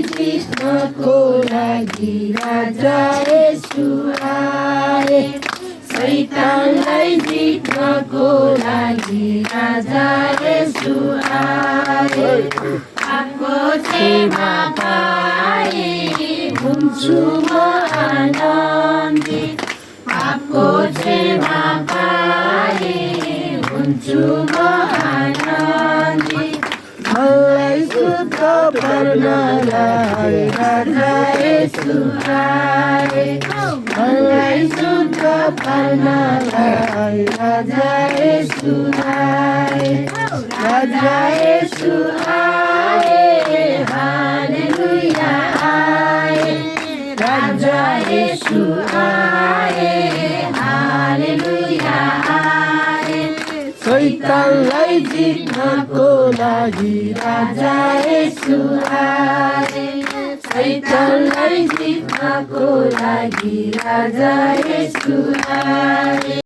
जित्नको लागि राजा येशू आए। शैतानलाई जित्नको लागि राजा येशू आए। पापको क्षमा पाए हुन्छु म आनन्दित। पापको क्षमा पाए हुन्छु म आनन्दित। मलाई शुद्ध पार्नलाई राजा येशू आए। मलाई शुद्ध पार्नलाई राजा येशू आए। राजा येशू आए। हालेलुया आए। राजा येशू आए। हालेलुया आए। शैतानलाई जित्नको लागि राजा येशू आए। शैतानलाई जित्नको लागि राजा येशू आए।